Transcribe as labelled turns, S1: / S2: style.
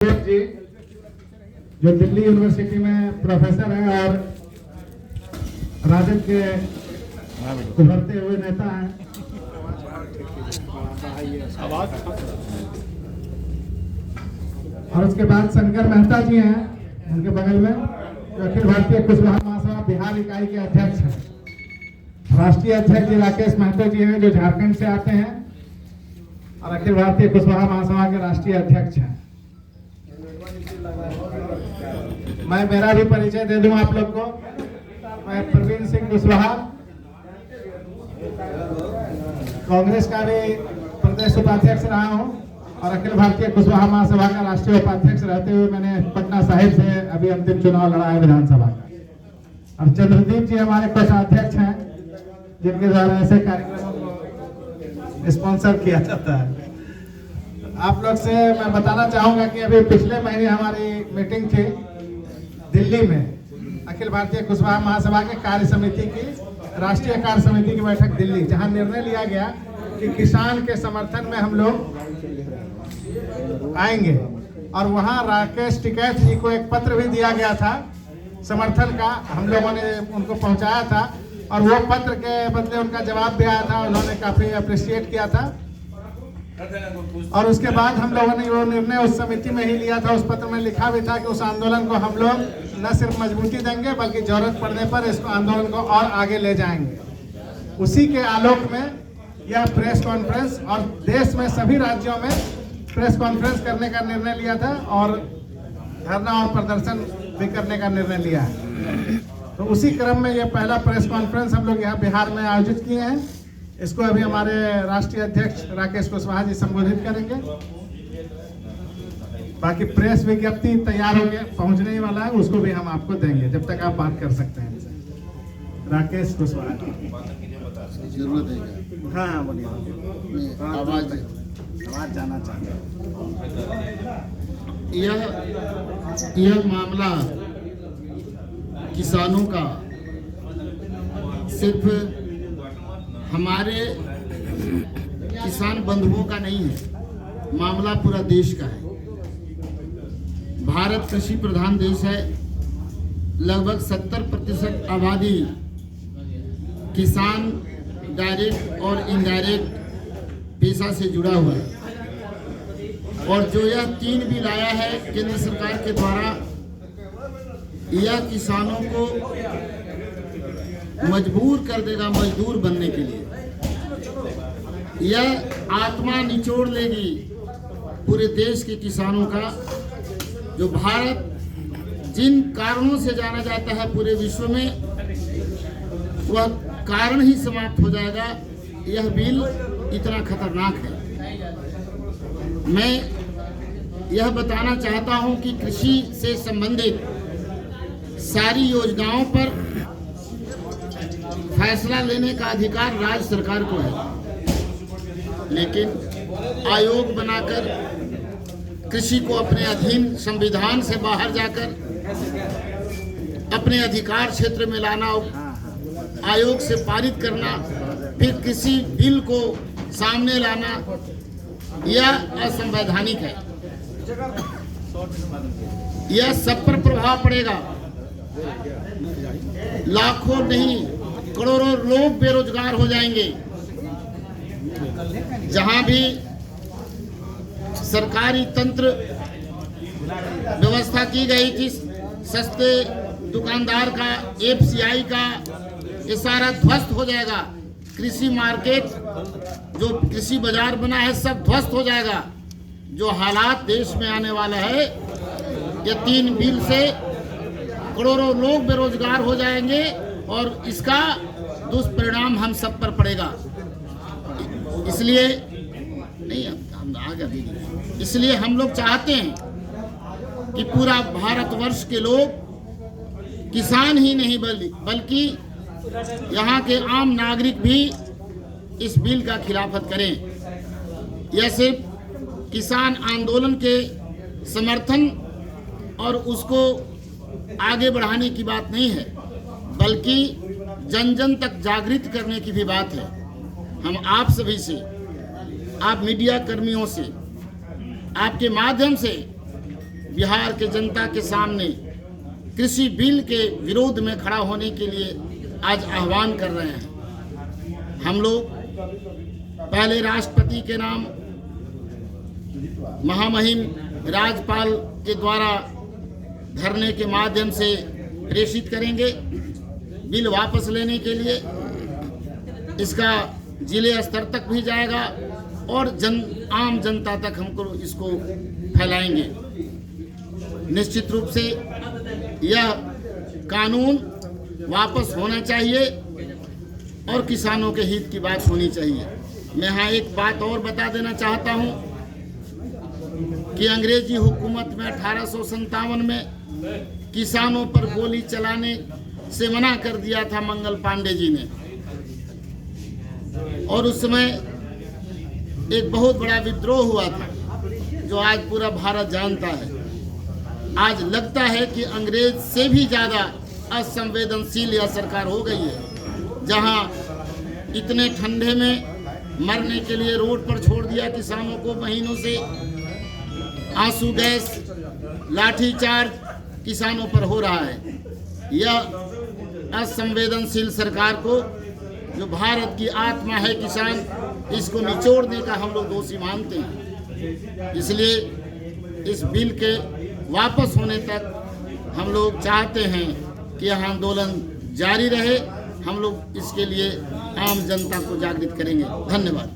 S1: जी जो दिल्ली यूनिवर्सिटी में प्रोफेसर हैं और राजद के उभरते हुए नेता हैं। और उसके बाद शंकर मेहता जी हैं उनके बगल में, जो अखिल भारतीय कुशवाहा महासभा बिहार इकाई के अध्यक्ष हैं। राष्ट्रीय अध्यक्ष जी राकेश महतो जी हैं जो झारखंड से आते हैं और अखिल भारतीय कुशवाहा महासभा के राष्ट्रीय अध्यक्ष हैं। मैं मेरा भी परिचय दे दूं आप लोग को। मैं प्रवीण सिंह कुशवाहा, कांग्रेस का भी प्रदेश उपाध्यक्ष रहा हूं और अखिल भारतीय कुशवाहा महासभा का राष्ट्रीय उपाध्यक्ष रहते हुए मैंने पटना साहिब से अभी अंतिम चुनाव लड़ा है विधानसभा का। और चंद्रदीप जी हमारे कोषाध्यक्ष हैं जिनके द्वारा ऐसे कार्यक्रमों को स्पॉन्सर किया जाता है। आप लोग से मैं बताना चाहूंगा कि अभी पिछले महीने हमारी मीटिंग थी दिल्ली में, अखिल भारतीय कुशवाहा महासभा के कार्य समिति की, राष्ट्रीय कार्य समिति की बैठक दिल्ली, जहां निर्णय लिया गया कि किसान के समर्थन में हम लोग आएंगे। और वहां राकेश टिकैत जी को एक पत्र भी दिया गया था समर्थन का, हम लोगों ने उनको पहुंचाया था और वो पत्र के बदले उनका जवाब भी आया था, उन्होंने काफी अप्रिशिएट किया था। और उसके बाद हम लोगों ने वो निर्णय उस समिति में ही लिया था। उस पत्र में लिखा भी था कि उस आंदोलन को हम लोग न सिर्फ मजबूती देंगे बल्कि जरूरत पड़ने पर इस आंदोलन को और आगे ले जाएंगे। उसी के आलोक में यह प्रेस कॉन्फ्रेंस और देश में सभी राज्यों में प्रेस कॉन्फ्रेंस करने का निर्णय लिया था और धरना और प्रदर्शन भी करने का निर्णय लिया है। तो उसी क्रम में ये पहला प्रेस कॉन्फ्रेंस हम लोग यहाँ बिहार में आयोजित किए हैं। इसको अभी हमारे राष्ट्रीय अध्यक्ष राकेश कुशवाहा जी संबोधित करेंगे। बाकी प्रेस विज्ञप्ति तैयार हो गया, पहुंचने ही वाला है, उसको भी हम आपको देंगे जब तक आप बात कर सकते हैं। राकेश कुशवाहा
S2: जरूरत है।
S1: हाँ बोलिए। आवाज जाना चाहिए।
S2: यह मामला किसानों का सिर्फ हमारे किसान बंधुओं का नहीं है, मामला पूरा देश का है। भारत कृषि प्रधान देश है। लगभग 70% आबादी किसान डायरेक्ट और इनडायरेक्ट पेशा से जुड़ा हुआ है। और जो यह 3 बिल आया है केंद्र सरकार के द्वारा, यह किसानों को मजबूर कर देगा मजदूर बनने के लिए। यह आत्मा निचोड़ लेगी पूरे देश के किसानों का। जो भारत जिन कारणों से जाना जाता है पूरे विश्व में, वह कारण ही समाप्त हो जाएगा। यह बिल इतना खतरनाक है। मैं यह बताना चाहता हूं कि कृषि से संबंधित सारी योजनाओं पर फैसला लेने का अधिकार राज्य सरकार को है, लेकिन आयोग बनाकर कृषि को अपने अधीन संविधान से बाहर जाकर अपने अधिकार क्षेत्र में लाना, आयोग से पारित करना, फिर किसी बिल को सामने लाना, यह असंवैधानिक है। यह सब पर प्रभाव पड़ेगा। लाखों नहीं करोड़ों लोग बेरोजगार हो जाएंगे। जहां भी सरकारी तंत्र व्यवस्था की गई थी सस्ते दुकानदार का, एफसीआई का, ये सारा ध्वस्त हो जाएगा। कृषि मार्केट जो कृषि बाजार बना है सब ध्वस्त हो जाएगा। जो हालात देश में आने वाला है, ये 3 बिल से करोड़ों लोग बेरोजगार हो जाएंगे और इसका दुष्परिणाम हम सब पर पड़ेगा। इसलिए नहीं, हम आगे, इसलिए हम लोग चाहते हैं कि पूरा भारतवर्ष के लोग, किसान ही नहीं बल्कि यहाँ के आम नागरिक भी इस बिल का खिलाफत करें। यह सिर्फ किसान आंदोलन के समर्थन और उसको आगे बढ़ाने की बात नहीं है, बल्कि जन जन तक जागृत करने की भी बात है। हम आप सभी से, आप मीडिया कर्मियों से, आपके माध्यम से बिहार के जनता के सामने कृषि बिल के विरोध में खड़ा होने के लिए आज आह्वान कर रहे हैं। हम लोग पहले राष्ट्रपति के नाम महामहिम राज्यपाल के द्वारा धरने के माध्यम से प्रेषित करेंगे बिल वापस लेने के लिए। इसका जिले स्तर तक भी जाएगा और आम जनता तक हमको इसको फैलाएंगे। निश्चित रूप से यह कानून वापस होना चाहिए और किसानों के हित की बात होनी चाहिए। मैं यहाँ एक बात और बता देना चाहता हूँ कि अंग्रेजी हुकूमत में 1857 में किसानों पर गोली चलाने से मना कर दिया था मंगल पांडे जी ने, और उस समय एक बहुत बड़ा विद्रोह हुआ था जो आज पूरा भारत जानता है। आज लगता है कि अंग्रेज से भी ज़्यादा असंवेदनशील यह सरकार हो गई है, जहां इतने ठंडे में मरने के लिए रोड पर छोड़ दिया किसानों को महीनों से। आंसू गैस, लाठीचार्ज किसानों पर हो रहा है। यह असंवेदनशील सरकार को, जो भारत की आत्मा है किसान, इसको निचोड़ने का हम लोग दोषी मानते हैं। इसलिए इस बिल के वापस होने तक हम लोग चाहते हैं कि यह आंदोलन जारी रहे। हम लोग इसके लिए आम जनता को जागृत करेंगे। धन्यवाद।